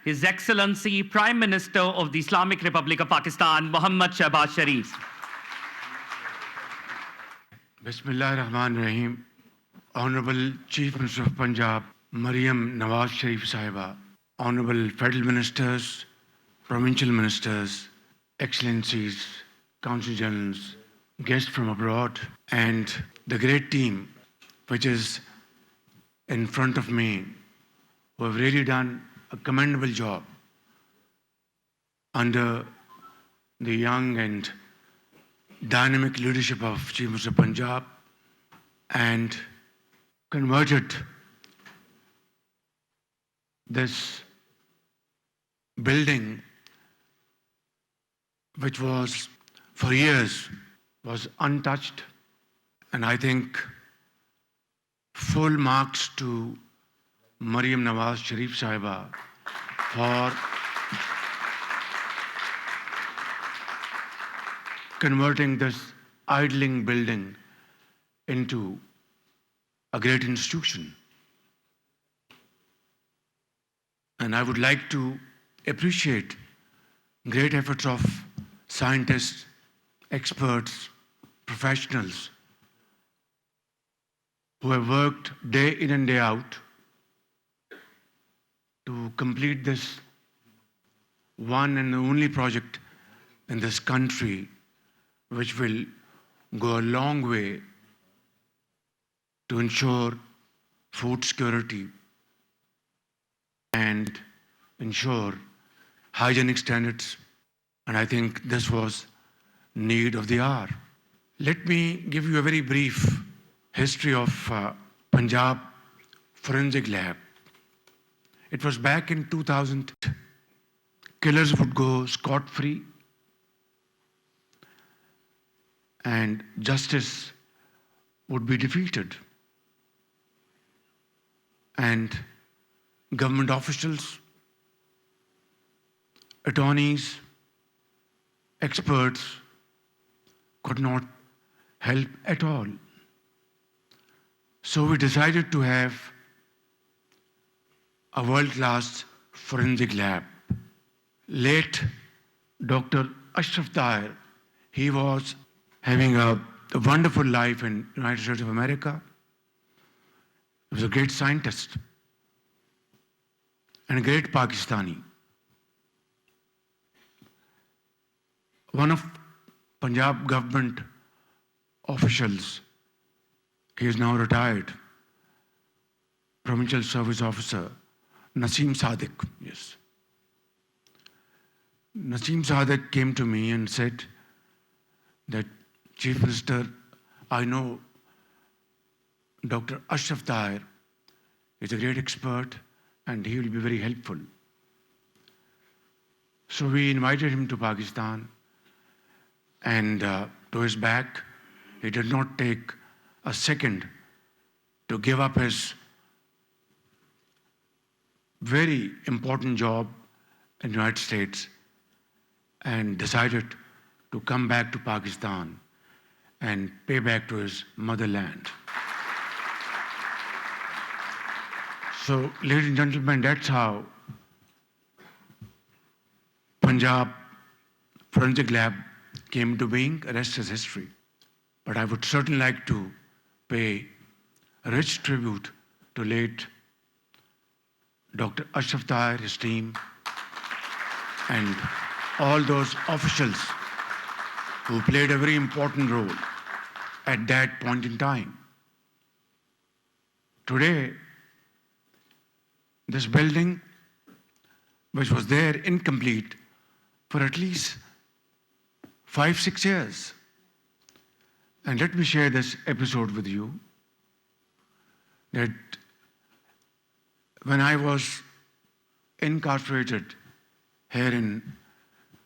His Excellency Prime Minister of the Islamic Republic of Pakistan, Mohammad Shehbaz Sharif. Bismillah ar-Rahman ar-Rahim. Honorable Chief Minister of Punjab, Maryam Nawaz Sharif Sahiba, Honorable Federal Ministers, Provincial Ministers, Excellencies, Council Generals, guests from abroad, and the great team which is in front of me, who have really done a commendable job under the young and dynamic leadership of Chief Minister of Punjab, and converted this building, which was for years was untouched, and I think full marks to Maryam Nawaz Sharif Sahiba for converting this idling building into a great institution. And I would like to appreciate great efforts of scientists, experts, professionals who have worked day in and day out to complete this one and only project in this country, which will go a long way to ensure food security and ensure hygienic standards. And I think this was need of the hour. Let me give you a very brief history of Punjab Forensic Lab. It was back in 2000. Killers would go scot-free and justice would be defeated. And government officials, attorneys, experts could not help at all. So we decided to have a world-class forensic lab. Late Dr. Ashraf Tahir, he was having a wonderful life in the United States of America. He was a great scientist and a great Pakistani. One of Punjab government officials, he is now retired, Provincial Service Officer, Naseem Sadiq, yes. Naseem Sadiq came to me and said that, Chief Minister, I know Dr. Ashraf Tahir is a great expert and he will be very helpful. So we invited him to Pakistan, and to his back, he did not take a second to give up his very important job in the United States and decided to come back to Pakistan and pay back to his motherland. So, ladies and gentlemen, that's how Punjab Forensic Lab came into being. The rest is history. But I would certainly like to pay a rich tribute to late Dr. Ashraf Tahir, his team, and all those officials who played a very important role at that point in time. Today, this building, which was there incomplete for at least 5-6 years. And let me share this episode with you, that when I was incarcerated here in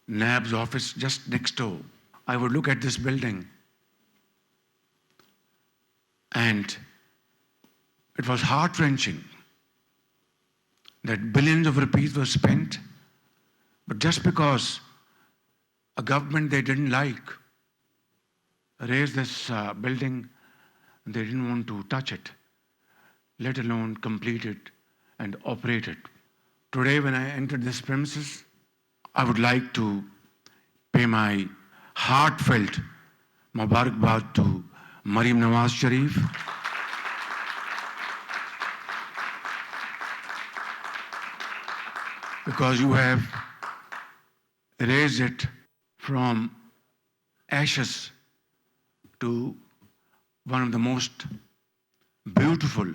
NAB's office just next door, I would look at this building and it was heart-wrenching that billions of rupees were spent, but just because a government they didn't like raised this building, they didn't want to touch it, let alone complete it and operate it Today, when I entered this premises, I would like to pay my heartfelt Mubarakbad to Maryam Nawaz Sharif, because you have raised it from ashes to one of the most beautiful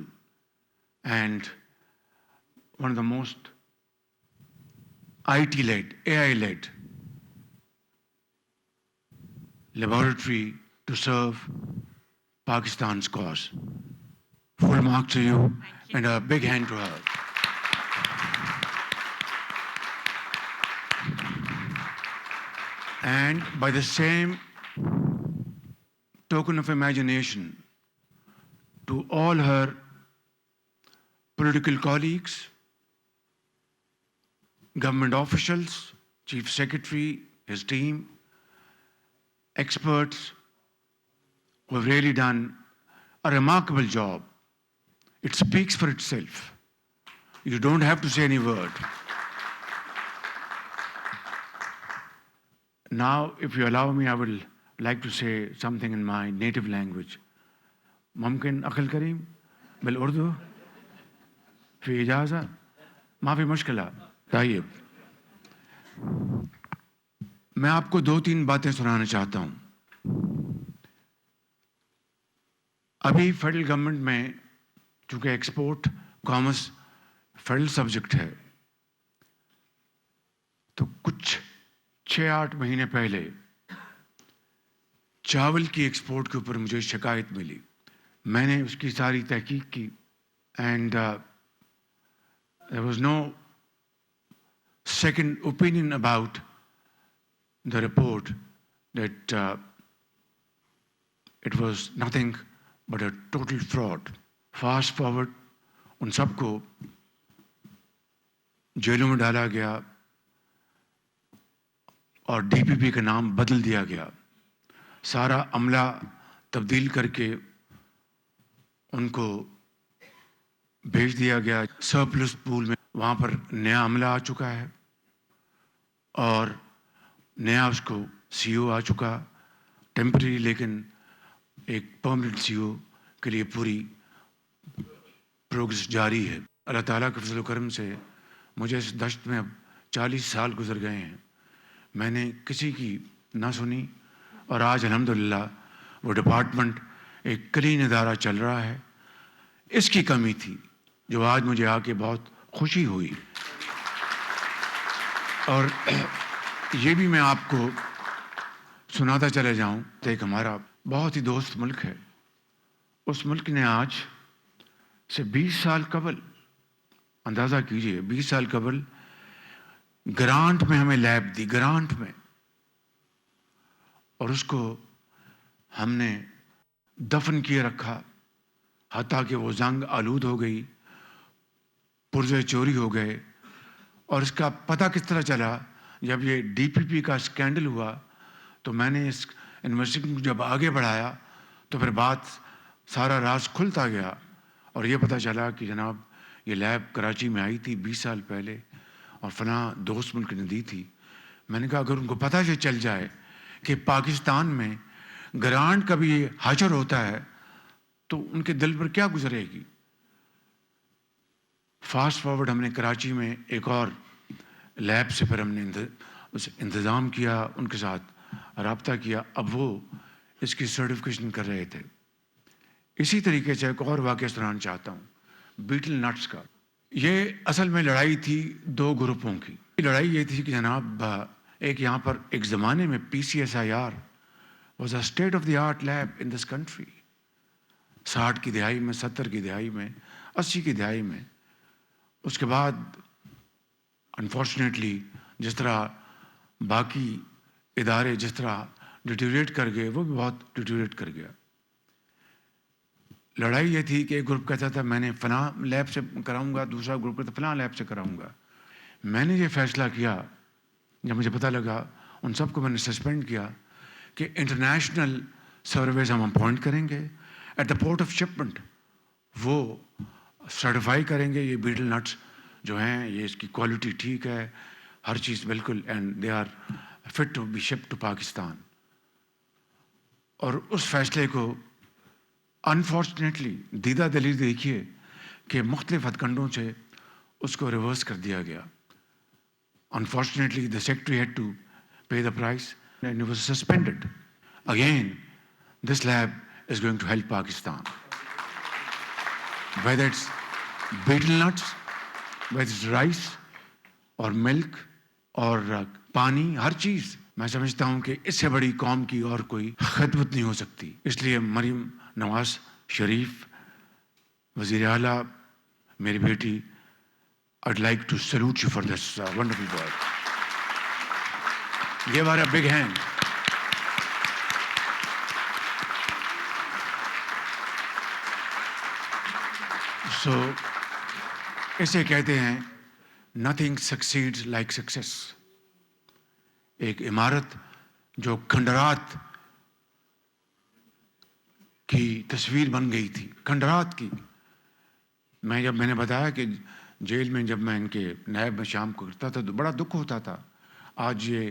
and one of the most IT-led, AI-led laboratory to serve Pakistan's cause. Full mark to you and a big hand to her. And by the same token of imagination, to all her political colleagues, government officials, Chief Secretary, his team, experts who have really done a remarkable job. It speaks for itself. You don't have to say any word. Now, if you allow me, I would like to say something in my native language. ممكن أخل كريم بالأردو في إجازة ما في مشكلة. طيب میں آپ کو 2-3 باتیں سنانا چاہتا ہوں. ابھی فیڈرل گورنمنٹ میں چونکہ ایکسپورٹ کامرس فیڈرل سبجیکٹ ہے تو کچھ 6-8 مہینے پہلے چاول کی ایکسپورٹ کے اوپر مجھے شکایت ملی. میں نے اس کی ساری تحقیق کی and there was no second opinion about the report that it was nothing but a total fraud. Fast forward, ان سب کو جیلوں میں ڈالا گیا اور ڈی پی پی کا نام بدل دیا گیا. سارا عملہ تبدیل کر کے ان کو بھیج دیا گیا سرپلس پول میں. وہاں پر نیا عملہ آ چکا ہے اور نیا اس کو سی او آ چکا ٹیمپرری, لیکن ایک پرماننٹ سی او کے لیے پوری پروگرس جاری ہے. اللہ تعالیٰ کے فضل و کرم سے مجھے اس دشت میں اب 40 سال گزر گئے ہیں. میں نے کسی کی نہ سنی اور آج الحمدللہ وہ ڈپارٹمنٹ ایک کلین ادارہ چل رہا ہے. اس کی کمی تھی جو آج مجھے آ کے بہت خوشی ہوئی. اور یہ بھی میں آپ کو سناتا چلے جاؤں تو ایک ہمارا بہت ہی دوست ملک ہے. اس ملک نے آج سے 20 سال قبل, اندازہ کیجئے 20 سال قبل گرانٹ میں ہمیں لیب دی, گرانٹ میں, اور اس کو ہم نے دفن کیے رکھا حتیٰ کہ وہ زنگ آلود ہو گئی, پرزے چوری ہو گئے. اور اس کا پتہ کس طرح چلا؟ جب یہ ڈی پی پی کا اسکینڈل ہوا تو میں نے اس انویسٹیگیشن کو جب آگے بڑھایا تو پھر بات سارا راز کھلتا گیا اور یہ پتہ چلا کہ جناب یہ لیب کراچی میں آئی تھی 20 سال پہلے اور فلاں دوست ملک نے دی تھی. میں نے کہا اگر ان کو پتہ یہ چل جائے کہ پاکستان میں گرانٹ کا بھی حشر ہوتا ہے تو ان کے دل پر کیا گزرے گی. فاسٹ فارورڈ ہم نے کراچی میں ایک اور لیب سے پھر ہم نے انتظام کیا, ان کے ساتھ رابطہ کیا. اب وہ اس کی سرٹیفکیشن کر رہے تھے. اسی طریقے سے ایک اور واقعہ سنانا چاہتا ہوں بیٹل نٹس کا. یہ اصل میں لڑائی تھی 2 گروپوں کی. لڑائی یہ تھی کہ جناب ایک یہاں پر ایک زمانے میں PCSIR was a state of the art lab in this country. 60 کی دہائی میں, 70 کی دہائی میں, 80 کی دہائی میں. اس کے بعد انفارچونیٹلی جس طرح باقی ادارے جس طرح ڈیٹیوریٹ کر گئے وہ بھی بہت ڈیٹیوریٹ کر گیا. لڑائی یہ تھی کہ ایک گروپ کہتا تھا میں نے فلاں لیب سے کراؤں گا, دوسرا گروپ کہتا فلاں لیب سے کراؤں گا. میں نے یہ فیصلہ کیا جب مجھے پتہ لگا, ان سب کو میں نے سسپینڈ کیا کہ انٹرنیشنل سرویز ہم اپوائنٹ کریں گے at the port of shipment. وہ سرٹیفائی کریں گے یہ بیٹل نٹس جو ہیں یہ اس کی کوالٹی ٹھیک ہے, ہر چیز بالکل, and they are fit to be ship to Pakistan. اور اس فیصلے کو انفارچونیٹلی دیدہ دلی دیکھیے کہ مختلف ہتھ کنڈوں سے اس کو ریورس کر دیا گیا. Unfortunately, the secretary had to pay the price and it was suspended. Again, this lab is going to help Pakistan. Whether it's betel nuts, whether it's rice or milk or پانی, ہر چیز میں سمجھتا ہوں کہ اس سے بڑی قوم کی اور کوئی خدمت نہیں ہو سکتی. اس لیے مریم نواز شریف وزیر اعلیٰ, میری بیٹی, I'd like to salute you for this wonderful work. Give her a big hand. So, اسے کہتے ہیں nothing succeeds like success. ایک عمارت جو کھنڈرات کی تصویر بن گئی تھی, کھنڈرات کی. میں نے بتایا کہ جیل میں جب میں ان کے نیب میں شام کو کرتا تھا تو بڑا دکھ ہوتا تھا. آج یہ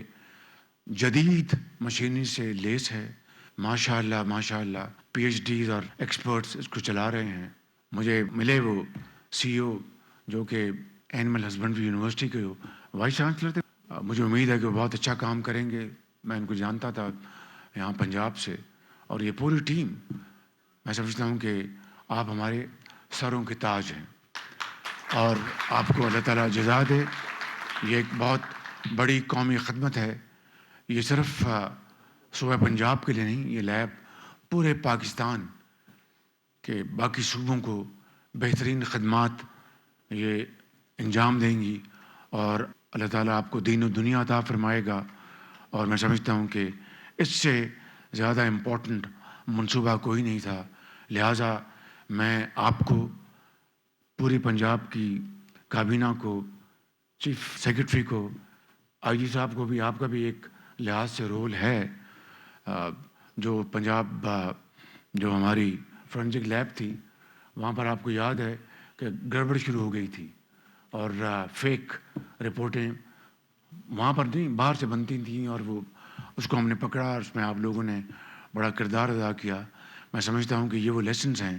جدید مشینری سے لیس ہے, ماشاء اللہ ماشاء اللہ. پی ایچ ڈیز اور ایکسپرٹس اس کو چلا رہے ہیں. مجھے ملے وہ سی او جو کہ اینیمل ہسبینڈری یونیورسٹی کے وائس چانسلر تھے. مجھے امید ہے کہ وہ بہت اچھا کام کریں گے. میں ان کو جانتا تھا یہاں پنجاب سے, اور یہ پوری ٹیم, میں سمجھتا ہوں کہ آپ ہمارے سروں کے تاج ہیں اور آپ کو اللہ تعالیٰ جزا دے. یہ ایک بہت بڑی قومی خدمت ہے. یہ صرف صوبہ پنجاب کے لیے نہیں, یہ لیب پورے پاکستان کے باقی صوبوں کو بہترین خدمات یہ انجام دیں گی, اور اللہ تعالیٰ آپ کو دین و دنیا عطا فرمائے گا. اور میں سمجھتا ہوں کہ اس سے زیادہ امپورٹنٹ منصوبہ کوئی نہیں تھا. لہٰذا میں آپ کو, پوری پنجاب کی کابینہ کو, چیف سیکرٹری کو, آئی جی صاحب کو بھی, آپ کا بھی ایک لحاظ سے رول ہے. جو پنجاب جو ہماری فورنزک لیب تھی وہاں پر آپ کو یاد ہے کہ گڑبڑ شروع ہو گئی تھی اور فیک رپورٹیں وہاں پر نہیں باہر سے بنتی تھیں, اور وہ اس کو ہم نے پکڑا اور اس میں آپ لوگوں نے بڑا کردار ادا کیا. میں سمجھتا ہوں کہ یہ وہ لیسنز ہیں,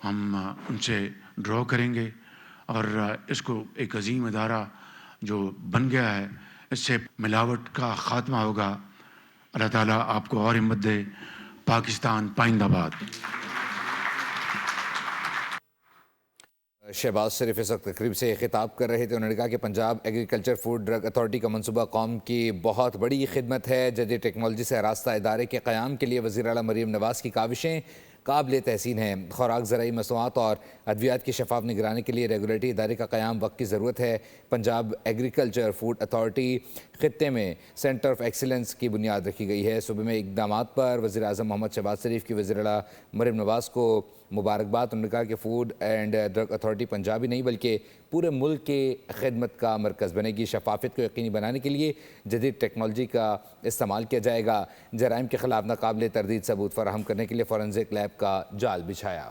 ہم ان سے ڈرا کریں گے اور اس کو ایک عظیم ادارہ جو بن گیا ہے, اس سے ملاوٹ کا خاتمہ ہوگا. اللہ تعالیٰ آپ کو اور ہمت دے. پاکستان پائندہ باد. شہباز شریف اس وقت تقریب سے خطاب کر رہے تھے. انہوں نے کہا کہ Punjab agriculture food drug authority کا منصوبہ قوم کی بہت بڑی خدمت ہے. جدید ٹیکنالوجی سے آراستہ ادارے کے قیام کے لیے وزیر اعلیٰ مریم نواز کی کاوشیں قابل تحسین ہیں. خوراک, زرعی مصنوعات اور ادویات کی شفاف نگرانی کے لیے ریگولیٹری ادارے کا قیام وقت کی ضرورت ہے. پنجاب ایگریکلچر فوڈ اتھارٹی خطے میں سینٹر آف ایکسیلنس کی بنیاد رکھی گئی ہے. صوبے میں اقدامات پر وزیر اعظم محمد شہباز شریف کی وزیر اعلیٰ مریم نواز کو مبارکباد. انہوں نے کہا کہ food and drug authority Punjab ہی نہیں بلکہ پورے ملک کے خدمت کا مرکز بنے گی. شفافیت کو یقینی بنانے کے لیے جدید ٹیکنالوجی کا استعمال کیا جائے گا. جرائم کے خلاف ناقابل تردید ثبوت فراہم کرنے کے لیے فورنزک لیب کا جال بچھایا.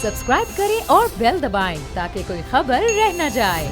سبسکرائب کریں اور بیل دبائیں تاکہ کوئی خبر رہ نہ جائے.